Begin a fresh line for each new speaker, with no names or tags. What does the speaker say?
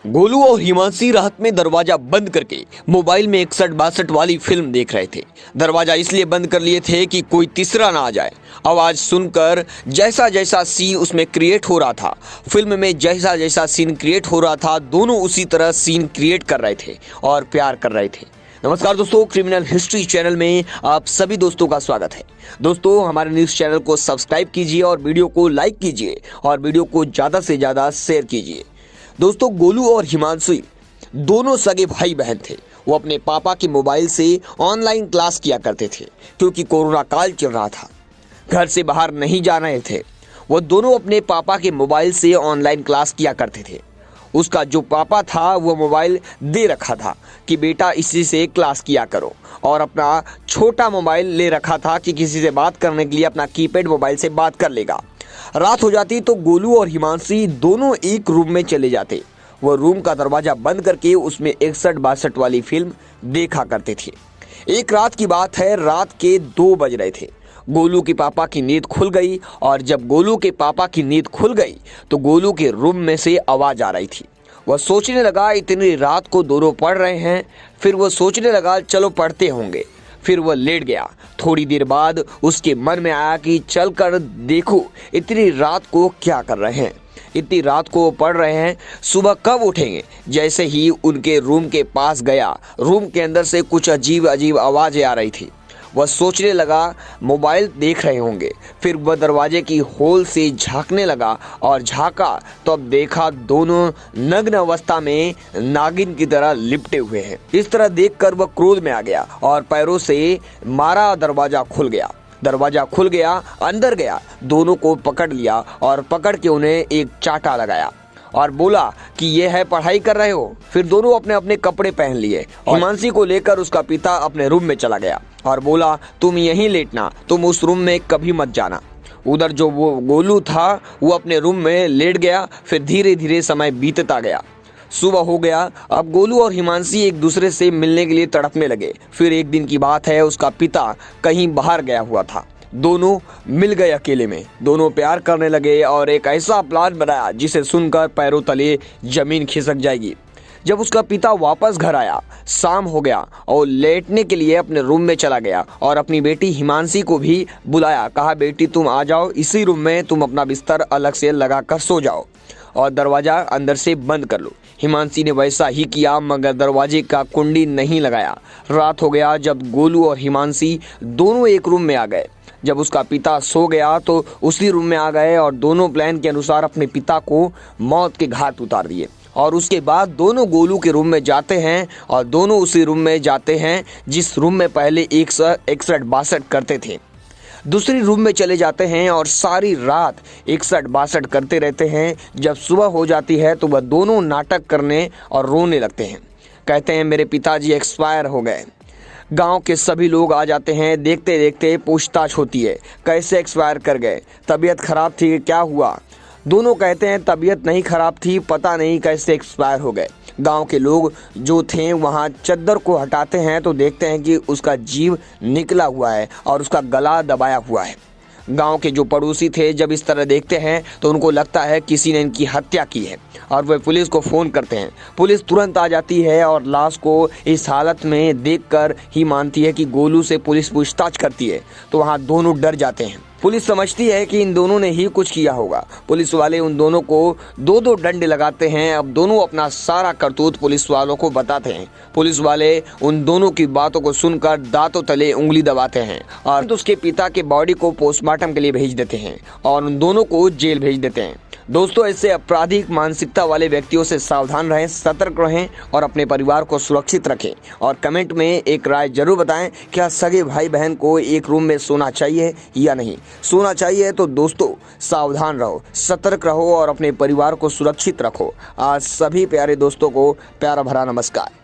गोलू और हिमांशी रात में दरवाजा बंद करके मोबाइल में 61-62 वाली फिल्म देख रहे थे। दरवाजा इसलिए बंद कर लिए थे कि कोई तीसरा ना आ जाए। आवाज सुनकर जैसा जैसा सीन उसमें क्रिएट हो रहा था, फिल्म में जैसा जैसा सीन क्रिएट हो रहा था, दोनों उसी तरह सीन क्रिएट कर रहे थे और प्यार कर रहे थे। नमस्कार दोस्तों, क्रिमिनल हिस्ट्री चैनल में आप सभी दोस्तों का स्वागत है। दोस्तों, हमारे न्यूज़ चैनल को सब्सक्राइब कीजिए और वीडियो को लाइक कीजिए और वीडियो को ज़्यादा से ज़्यादा शेयर कीजिए। दोस्तों, गोलू और हिमांशी दोनों सगे भाई बहन थे। वो अपने पापा के मोबाइल से ऑनलाइन क्लास किया करते थे क्योंकि कोरोना काल चल रहा था, घर से बाहर नहीं जा रहे थे। वो दोनों अपने पापा के मोबाइल से ऑनलाइन क्लास किया करते थे। उसका जो पापा था वो मोबाइल दे रखा था कि बेटा इसी से क्लास किया करो, और अपना छोटा मोबाइल ले रखा था कि किसी से बात करने के लिए अपना कीपैड मोबाइल से बात कर लेगा। रात हो जाती तो गोलू और हिमांशी दोनों एक रूम में चले जाते। वो रूम का दरवाजा बंद करके उसमें 61-62 वाली फिल्म देखा करते थे। एक रात की बात है, रात के 2 बज रहे थे। गोलू के पापा की नींद खुल गई, और जब गोलू के पापा की नींद खुल गई तो गोलू के रूम में से आवाज आ रही थी। वह सोचने लगा इतनी रात को दोनों पढ़ रहे हैं। फिर वह सोचने लगा चलो पढ़ते होंगे। फिर वह लेट गया। थोड़ी देर बाद उसके मन में आया कि चल कर देखूं इतनी रात को क्या कर रहे हैं। इतनी रात को पढ़ रहे हैं, सुबह कब उठेंगे। जैसे ही उनके रूम के पास गया, रूम के अंदर से कुछ अजीब अजीब आवाज़ें आ रही थी। वह सोचने लगा मोबाइल देख रहे होंगे। फिर वह दरवाजे की होल से झांकने लगा और झांका तो अब देखा दोनों नग्न अवस्था में नागिन की तरह लिपटे हुए हैं। इस तरह देखकर वह क्रोध में आ गया और पैरों से मारा। दरवाजा खुल गया। दरवाजा खुल गया, अंदर गया, दोनों को पकड़ लिया और पकड़ के उन्हें एक चाटा लगाया और बोला कि ये है पढ़ाई कर रहे हो। फिर दोनों अपने अपने कपड़े पहन लिए। हिमांशी को लेकर उसका पिता अपने रूम में चला गया और बोला तुम यहीं लेटना, तुम उस रूम में कभी मत जाना। उधर जो वो गोलू था वो अपने रूम में लेट गया। फिर धीरे धीरे समय बीतता गया। सुबह हो गया। अब गोलू और हिमांशी एक दूसरे से मिलने के लिए तड़पने लगे। फिर एक दिन की बात है, उसका पिता कहीं बाहर गया हुआ था। दोनों मिल गए अकेले में। दोनों प्यार करने लगे और एक ऐसा प्लान बनाया जिसे सुनकर पैरों तले जमीन खिसक जाएगी। जब उसका पिता वापस घर आया, शाम हो गया और लेटने के लिए अपने रूम में चला गया और अपनी बेटी हिमांशी को भी बुलाया। कहा बेटी तुम आ जाओ, इसी रूम में तुम अपना बिस्तर अलग से लगा कर सो जाओ और दरवाजा अंदर से बंद कर लो। हिमांशी ने वैसा ही किया, मगर दरवाजे का कुंडी नहीं लगाया। रात हो गया जब गोलू और हिमांशी दोनों एक रूम में आ गए। जब उसका पिता सो गया तो उसी रूम में आ गए और दोनों प्लान के अनुसार अपने पिता को मौत के घाट उतार दिए। और उसके बाद दोनों गोलू के रूम में जाते हैं और दोनों उसी रूम में जाते हैं जिस रूम में पहले 61-62 करते थे। दूसरी रूम में चले जाते हैं और सारी रात 61-62 करते रहते हैं। जब सुबह हो जाती है तो वह दोनों नाटक करने और रोने लगते हैं। कहते हैं मेरे पिताजी एक्सपायर हो गए। गांव के सभी लोग आ जाते हैं। देखते देखते पूछताछ होती है कैसे एक्सपायर कर गए, तबीयत खराब थी, क्या हुआ। दोनों कहते हैं तबीयत नहीं खराब थी, पता नहीं कैसे एक्सपायर हो गए। गांव के लोग जो थे वहां चद्दर को हटाते हैं तो देखते हैं कि उसका जीव निकला हुआ है और उसका गला दबाया हुआ है। गांव के जो पड़ोसी थे जब इस तरह देखते हैं तो उनको लगता है किसी ने इनकी हत्या की है और वे पुलिस को फ़ोन करते हैं। पुलिस तुरंत आ जाती है और लाश को इस हालत में देखकर ही मानती है कि गोलू से पुलिस पूछताछ करती है तो वहाँ दोनों डर जाते हैं। पुलिस समझती है कि इन दोनों ने ही कुछ किया होगा। पुलिस वाले उन दोनों को 2-2 डंडे लगाते हैं। अब दोनों अपना सारा करतूत पुलिस वालों को बताते हैं। पुलिस वाले उन दोनों की बातों को सुनकर दांतों तले उंगली दबाते हैं और उसके पिता के बॉडी को पोस्टमार्टम के लिए भेज देते हैं और उन दोनों को जेल भेज देते हैं। दोस्तों, ऐसे आपराधिक मानसिकता वाले व्यक्तियों से सावधान रहें, सतर्क रहें और अपने परिवार को सुरक्षित रखें। और कमेंट में एक राय जरूर बताएं, क्या सगे भाई बहन को एक रूम में सोना चाहिए या नहीं। सोना चाहिए तो दोस्तों सावधान रहो, सतर्क रहो और अपने परिवार को सुरक्षित रखो। आज सभी प्यारे दोस्तों को प्यारा भरा नमस्कार।